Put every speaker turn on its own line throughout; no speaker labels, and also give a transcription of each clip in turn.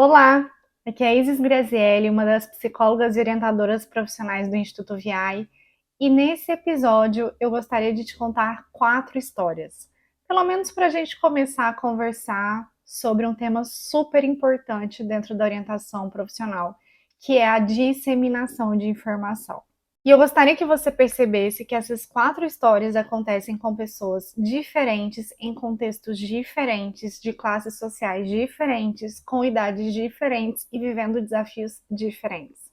Olá, aqui é a Isis Grazielli, uma das psicólogas e orientadoras profissionais do Instituto VI, e nesse episódio eu gostaria de te contar 4 histórias, pelo menos para a gente começar a conversar sobre um tema super importante dentro da orientação profissional, que é a disseminação de informação. E eu gostaria que você percebesse que essas 4 histórias acontecem com pessoas diferentes, em contextos diferentes, de classes sociais diferentes, com idades diferentes e vivendo desafios diferentes.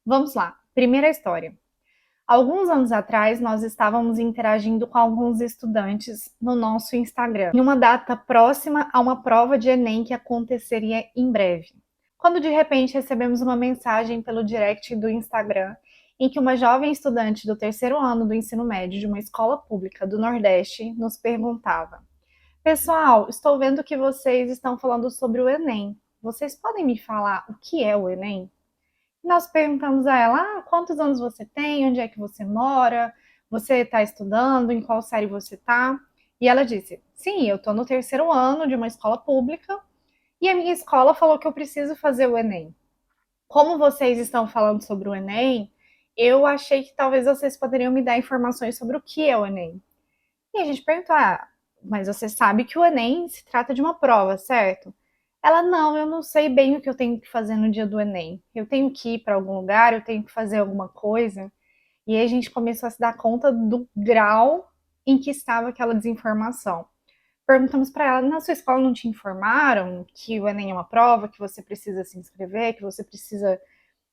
Vamos lá. Primeira história. Alguns anos atrás, nós estávamos interagindo com alguns estudantes no nosso Instagram, em uma data próxima a uma prova de Enem que aconteceria em breve. Quando de repente recebemos uma mensagem pelo direct do Instagram em que uma jovem estudante do terceiro ano do ensino médio de uma escola pública do Nordeste nos perguntava: Pessoal, estou vendo que vocês estão falando sobre o Enem. Vocês podem me falar o que é o Enem? Nós perguntamos a ela: quantos anos você tem? Onde é que você mora? Você está estudando? Em qual série você está? E ela disse: sim, eu estou no terceiro ano de uma escola pública e a minha escola falou que eu preciso fazer o Enem. Como vocês estão falando sobre o Enem, eu achei que talvez vocês poderiam me dar informações sobre o que é o Enem. E a gente perguntou: mas você sabe que o Enem se trata de uma prova, certo? Ela: não, eu não sei bem o que eu tenho que fazer no dia do Enem. Eu tenho que ir para algum lugar, eu tenho que fazer alguma coisa. E aí a gente começou a se dar conta do grau em que estava aquela desinformação. Perguntamos para ela: na sua escola não te informaram que o Enem é uma prova, que você precisa se inscrever, que você precisa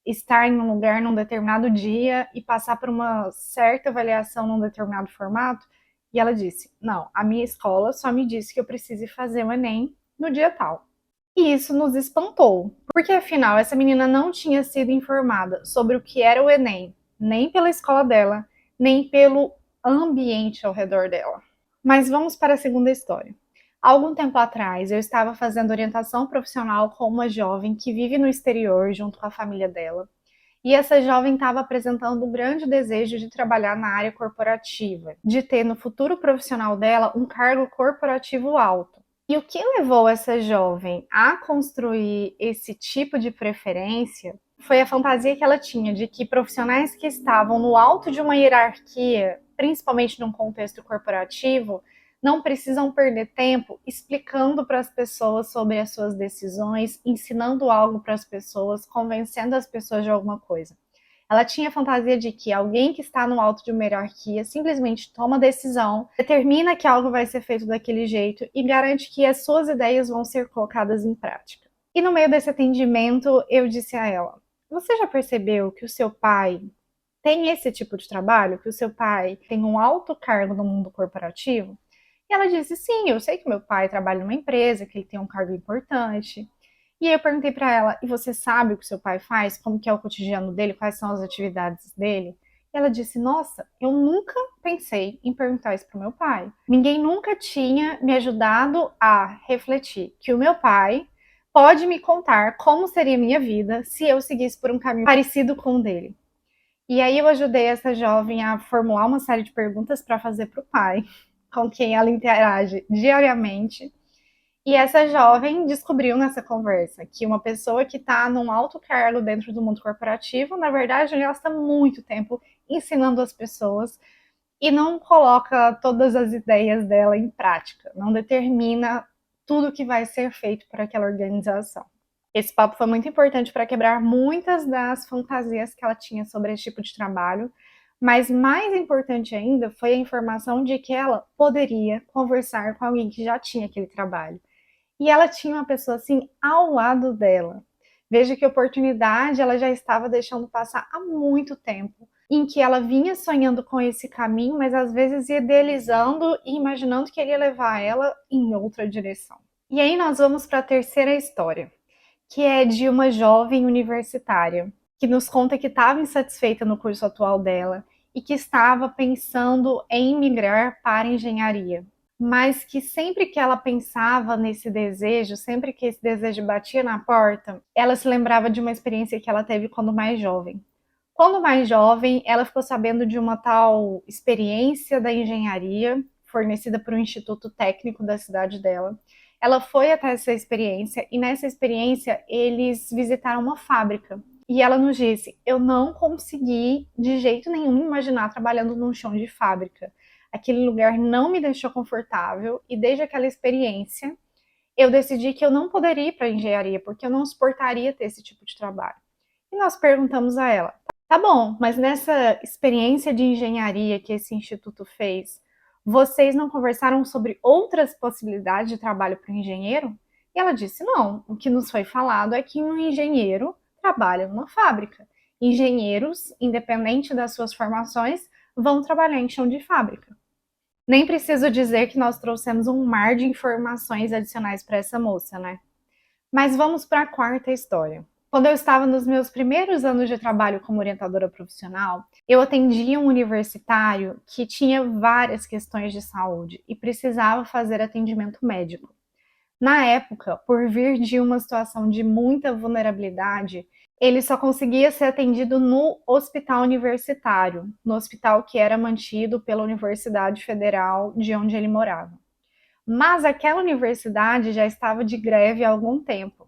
estar em um lugar num determinado dia e passar por uma certa avaliação num determinado formato? E ela disse: não, a minha escola só me disse que eu preciso fazer o Enem no dia tal. E isso nos espantou, porque afinal essa menina não tinha sido informada sobre o que era o Enem, nem pela escola dela, nem pelo ambiente ao redor dela. Mas vamos para a segunda história. Há algum tempo atrás, eu estava fazendo orientação profissional com uma jovem que vive no exterior junto com a família dela. E essa jovem estava apresentando um grande desejo de trabalhar na área corporativa, de ter no futuro profissional dela um cargo corporativo alto. E o que levou essa jovem a construir esse tipo de preferência foi a fantasia que ela tinha de que profissionais que estavam no alto de uma hierarquia, principalmente num contexto corporativo, não precisam perder tempo explicando para as pessoas sobre as suas decisões, ensinando algo para as pessoas, convencendo as pessoas de alguma coisa. Ela tinha a fantasia de que alguém que está no alto de uma hierarquia simplesmente toma decisão, determina que algo vai ser feito daquele jeito e garante que as suas ideias vão ser colocadas em prática. E no meio desse atendimento, eu disse a ela: você já percebeu que o seu pai tem esse tipo de trabalho? Que o seu pai tem um alto cargo no mundo corporativo? E ela disse: sim, eu sei que meu pai trabalha numa empresa, que ele tem um cargo importante. E aí eu perguntei para ela: e você sabe o que seu pai faz? Como que é o cotidiano dele? Quais são as atividades dele? E ela disse: nossa, eu nunca pensei em perguntar isso para o meu pai. Ninguém nunca tinha me ajudado a refletir que o meu pai pode me contar como seria a minha vida se eu seguisse por um caminho parecido com o dele. E aí eu ajudei essa jovem a formular uma série de perguntas para fazer para o pai, com quem ela interage diariamente. E essa jovem descobriu nessa conversa que uma pessoa que está num alto cargo dentro do mundo corporativo, na verdade, gasta muito tempo ensinando as pessoas e não coloca todas as ideias dela em prática, não determina tudo que vai ser feito por aquela organização. Esse papo foi muito importante para quebrar muitas das fantasias que ela tinha sobre esse tipo de trabalho, mas mais importante ainda foi a informação de que ela poderia conversar com alguém que já tinha aquele trabalho. E ela tinha uma pessoa assim ao lado dela. Veja que oportunidade ela já estava deixando passar há muito tempo, em que ela vinha sonhando com esse caminho, mas às vezes idealizando e imaginando que ele ia levar ela em outra direção. E aí nós vamos para a terceira história, que é de uma jovem universitária, que nos conta que estava insatisfeita no curso atual dela e que estava pensando em migrar para engenharia, mas que sempre que ela pensava nesse desejo, sempre que esse desejo batia na porta, ela se lembrava de uma experiência que ela teve quando mais jovem. Quando mais jovem, ela ficou sabendo de uma tal experiência da engenharia fornecida por um instituto técnico da cidade dela, Ela foi até essa experiência e nessa experiência eles visitaram uma fábrica. E ela nos disse: eu não consegui de jeito nenhum imaginar trabalhando num chão de fábrica. Aquele lugar não me deixou confortável e desde aquela experiência eu decidi que eu não poderia ir para a engenharia porque eu não suportaria ter esse tipo de trabalho. E nós perguntamos a ela: tá bom, mas nessa experiência de engenharia que esse instituto fez, vocês não conversaram sobre outras possibilidades de trabalho para o engenheiro? E ela disse: não, o que nos foi falado é que um engenheiro trabalha numa fábrica. Engenheiros, independente das suas formações, vão trabalhar em chão de fábrica. Nem preciso dizer que nós trouxemos um mar de informações adicionais para essa moça, né? Mas vamos para a quarta história. Quando eu estava nos meus primeiros anos de trabalho como orientadora profissional, eu atendia um universitário que tinha várias questões de saúde e precisava fazer atendimento médico. Na época, por vir de uma situação de muita vulnerabilidade, ele só conseguia ser atendido no hospital universitário, no hospital que era mantido pela Universidade Federal de onde ele morava. Mas aquela universidade já estava de greve há algum tempo.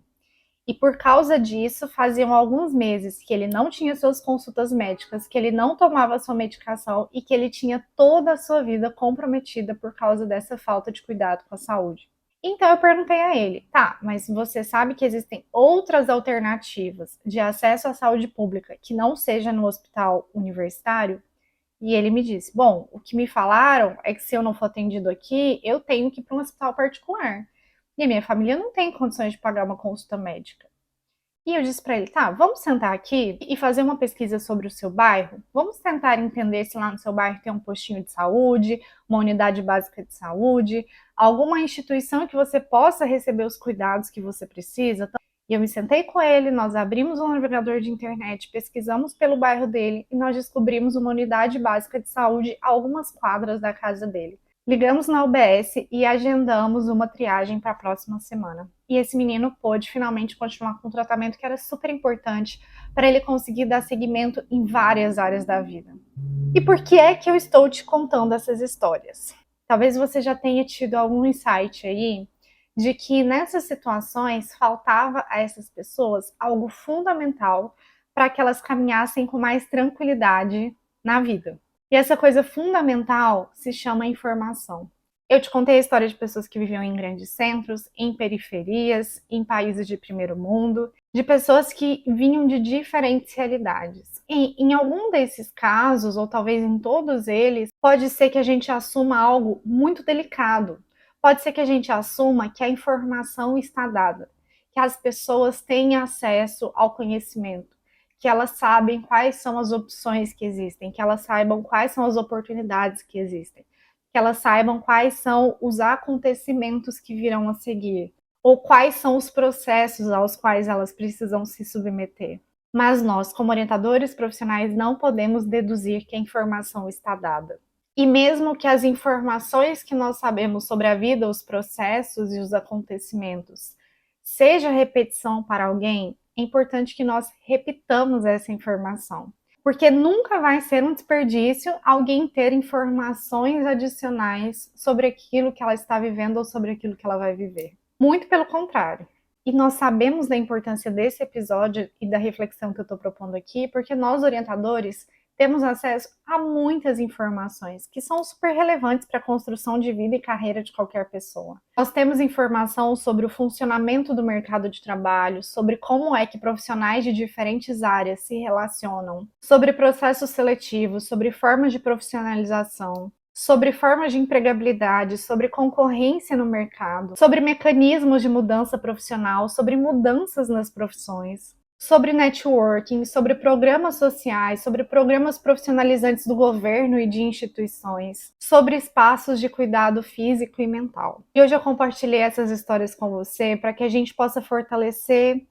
E por causa disso, faziam alguns meses que ele não tinha suas consultas médicas, que ele não tomava sua medicação e que ele tinha toda a sua vida comprometida por causa dessa falta de cuidado com a saúde. Então eu perguntei a ele: tá, mas você sabe que existem outras alternativas de acesso à saúde pública que não seja no hospital universitário? E ele me disse: bom, o que me falaram é que se eu não for atendido aqui, eu tenho que ir para um hospital particular. E a minha família não tem condições de pagar uma consulta médica. E eu disse para ele: tá, vamos sentar aqui e fazer uma pesquisa sobre o seu bairro? Vamos tentar entender se lá no seu bairro tem um postinho de saúde, uma unidade básica de saúde, alguma instituição que você possa receber os cuidados que você precisa. E eu me sentei com ele, nós abrimos um navegador de internet, pesquisamos pelo bairro dele e nós descobrimos uma unidade básica de saúde a algumas quadras da casa dele. Ligamos na UBS e agendamos uma triagem para a próxima semana. E esse menino pôde finalmente continuar com um tratamento que era super importante para ele conseguir dar seguimento em várias áreas da vida. E por que é que eu estou te contando essas histórias? Talvez você já tenha tido algum insight aí de que nessas situações faltava a essas pessoas algo fundamental para que elas caminhassem com mais tranquilidade na vida. E essa coisa fundamental se chama informação. Eu te contei a história de pessoas que viviam em grandes centros, em periferias, em países de primeiro mundo, de pessoas que vinham de diferentes realidades. E em algum desses casos, ou talvez em todos eles, pode ser que a gente assuma algo muito delicado. Pode ser que a gente assuma que a informação está dada, que as pessoas têm acesso ao conhecimento, que elas sabem quais são as opções que existem, que elas saibam quais são as oportunidades que existem, que elas saibam quais são os acontecimentos que virão a seguir, ou quais são os processos aos quais elas precisam se submeter. Mas nós, como orientadores profissionais, não podemos deduzir que a informação está dada. E mesmo que as informações que nós sabemos sobre a vida, os processos e os acontecimentos, seja repetição para alguém, é importante que nós repitamos essa informação. Porque nunca vai ser um desperdício alguém ter informações adicionais sobre aquilo que ela está vivendo ou sobre aquilo que ela vai viver. Muito pelo contrário. E nós sabemos da importância desse episódio e da reflexão que eu estou propondo aqui, porque nós, orientadores, temos acesso a muitas informações que são super relevantes para a construção de vida e carreira de qualquer pessoa. Nós temos informação sobre o funcionamento do mercado de trabalho, sobre como é que profissionais de diferentes áreas se relacionam, sobre processos seletivos, sobre formas de profissionalização, sobre formas de empregabilidade, sobre concorrência no mercado, sobre mecanismos de mudança profissional, sobre mudanças nas profissões, sobre networking, sobre programas sociais, sobre programas profissionalizantes do governo e de instituições, sobre espaços de cuidado físico e mental. E hoje eu compartilhei essas histórias com você para que a gente possa fortalecer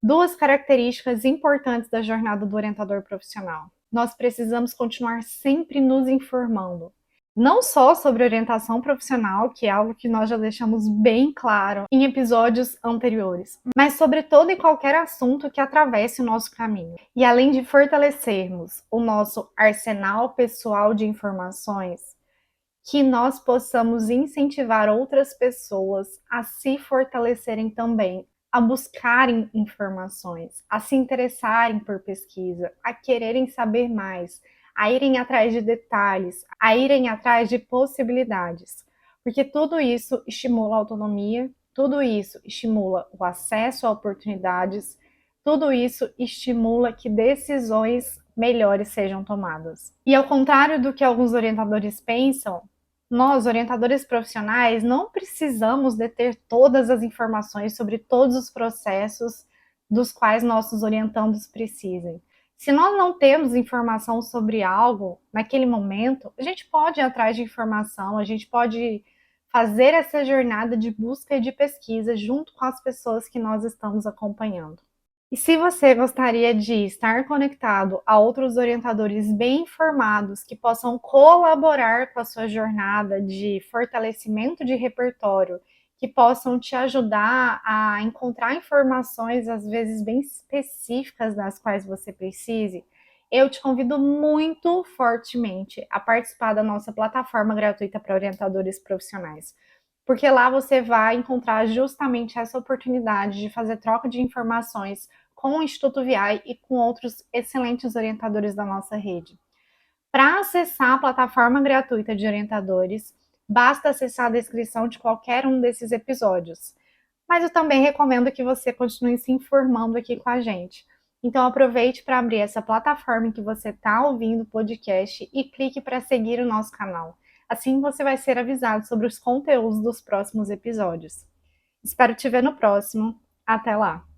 duas características importantes da jornada do orientador profissional. Nós precisamos continuar sempre nos informando. Não só sobre orientação profissional, que é algo que nós já deixamos bem claro em episódios anteriores, mas sobre todo e qualquer assunto que atravesse o nosso caminho. E além de fortalecermos o nosso arsenal pessoal de informações, que nós possamos incentivar outras pessoas a se fortalecerem também, a buscarem informações, a se interessarem por pesquisa, a quererem saber mais, a irem atrás de detalhes, a irem atrás de possibilidades. Porque tudo isso estimula a autonomia, tudo isso estimula o acesso a oportunidades, tudo isso estimula que decisões melhores sejam tomadas. E ao contrário do que alguns orientadores pensam, nós, orientadores profissionais, não precisamos deter todas as informações sobre todos os processos dos quais nossos orientandos precisem. Se nós não temos informação sobre algo naquele momento, a gente pode ir atrás de informação, a gente pode fazer essa jornada de busca e de pesquisa junto com as pessoas que nós estamos acompanhando. E se você gostaria de estar conectado a outros orientadores bem informados que possam colaborar com a sua jornada de fortalecimento de repertório, que possam te ajudar a encontrar informações, às vezes bem específicas das quais você precise, eu te convido muito fortemente a participar da nossa plataforma gratuita para orientadores profissionais, porque lá você vai encontrar justamente essa oportunidade de fazer troca de informações com o Instituto VI e com outros excelentes orientadores da nossa rede. Para acessar a plataforma gratuita de orientadores, basta acessar a descrição de qualquer um desses episódios. Mas eu também recomendo que você continue se informando aqui com a gente. Então aproveite para abrir essa plataforma em que você está ouvindo o podcast e clique para seguir o nosso canal. Assim você vai ser avisado sobre os conteúdos dos próximos episódios. Espero te ver no próximo. Até lá!